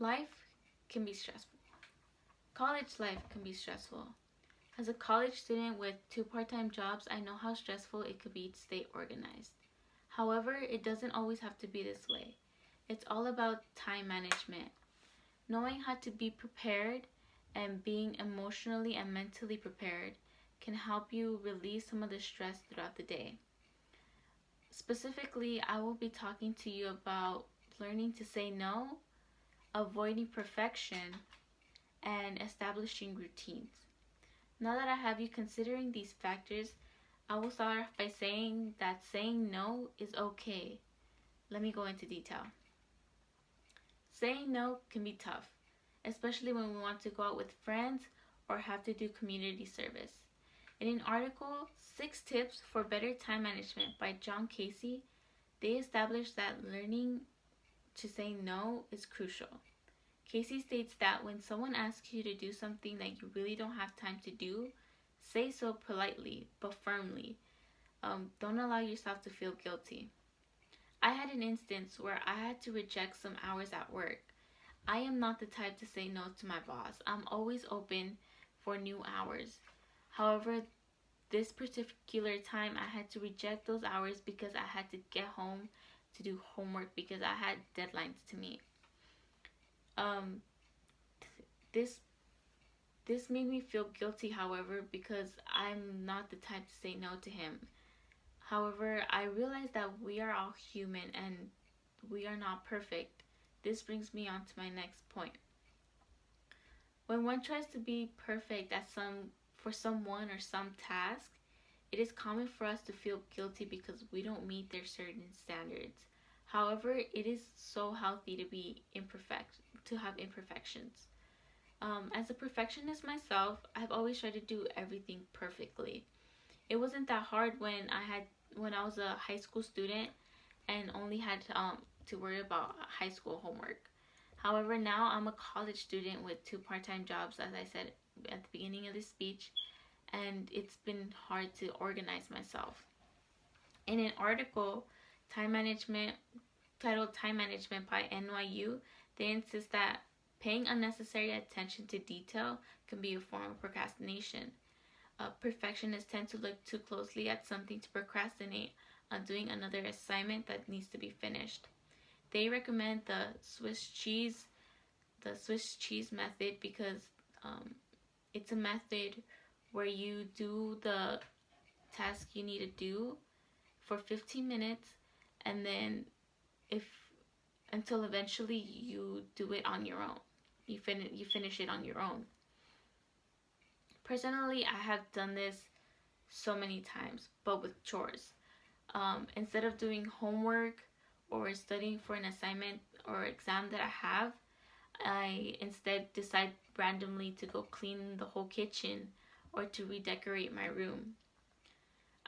Life can be stressful. College life can be stressful. As a college student with 2 part-time jobs, I know how stressful it could be to stay organized. However, it doesn't always have to be this way. It's all about time management. Knowing how to be prepared and being emotionally and mentally prepared can help you release some of the stress throughout the day. Specifically, I will be talking to you about learning to say no, avoiding perfection, and establishing routines. Now that I have you considering these factors, I will start off by saying that saying no is okay. Let me go into detail. Saying no can be tough, especially when we want to go out with friends or have to do community service. In an article, 6 Tips for Better Time Management by John Casey, they established that learning to say no is crucial. Casey states that when someone asks you to do something that you really don't have time to do, say so politely but firmly. Don't allow yourself to feel guilty. I had an instance where I had to reject some hours at work. I am not the type to say no to my boss. I'm always open for new hours. However, this particular time I had to reject those hours because I had to get home to do homework because I had deadlines to meet. Um, this this made me feel guilty, however, because I'm not the type to say no to him. However, I realized that we are all human and we are not perfect. This brings me on to my next point. When one tries to be perfect at for someone or some task, it is common for us to feel guilty because we don't meet their certain standards. However, it is so healthy to be to have imperfections. As a perfectionist myself, I've always tried to do everything perfectly. It wasn't that hard when I was a high school student and only had to worry about high school homework. However, now I'm a college student with 2 part-time jobs, as I said at the beginning of this speech, and it's been hard to organize myself. In an article, Time Management, titled Time Management by NYU, they insist that paying unnecessary attention to detail can be a form of procrastination. Perfectionists tend to look too closely at something to procrastinate on doing another assignment that needs to be finished. They recommend the Swiss cheese method because it's a method where you do the task you need to do for 15 minutes and then if until eventually you do it on your own. You finish it on your own. Personally, I have done this so many times, but with chores. Instead of doing homework or studying for an assignment or exam that I have, I instead decide randomly to go clean the whole kitchen or to redecorate my room.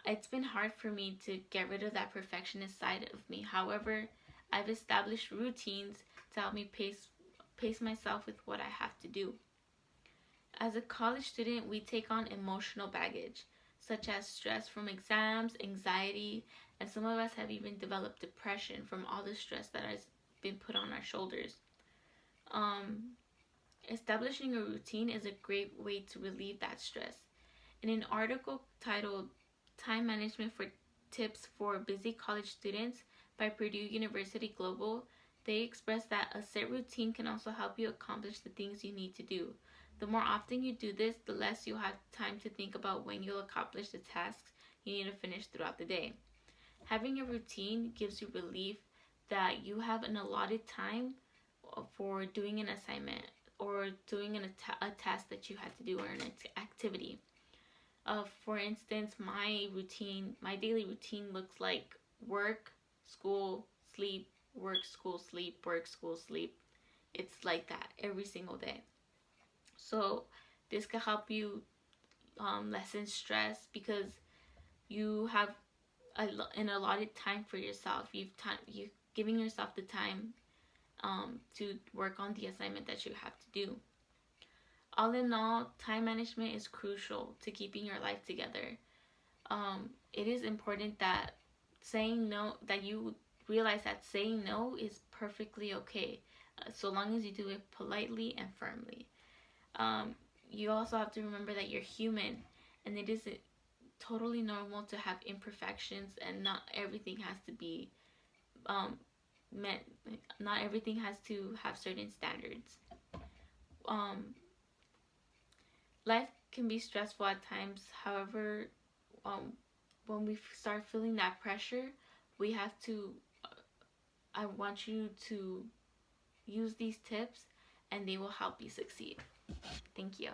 It's been hard for me to get rid of that perfectionist side of me. However, I've established routines to help me pace myself with what I have to do. As a college student, we take on emotional baggage, such as stress from exams, anxiety, and some of us have even developed depression from all the stress that has been put on our shoulders. Establishing a routine is a great way to relieve that stress. In an article titled Time Management for Tips for Busy College Students by Purdue University Global, they express that a set routine can also help you accomplish the things you need to do. The more often you do this, the less you'll have time to think about when you'll accomplish the tasks you need to finish throughout the day. Having a routine gives you relief that you have an allotted time for doing an assignment or doing a task that you had to do or an activity. For instance, my daily routine looks like work, school, sleep, work, school, sleep, work, school, sleep. It's like that every single day. So this can help you lessen stress because you have an allotted time for yourself. You're giving yourself the time to work on the assignment that you have to do. All in all, time management is crucial to keeping your life together. It is important that you realize that saying no is perfectly okay. so long as you do it politely and firmly. You also have to remember that you're human, and it is totally normal to have imperfections, and not everything has to be met. Not everything has to have certain standards. Um, Life can be stressful at times. However, um, when we start feeling that pressure, we have to. I want you to use these tips, and they will help you succeed. Thank you.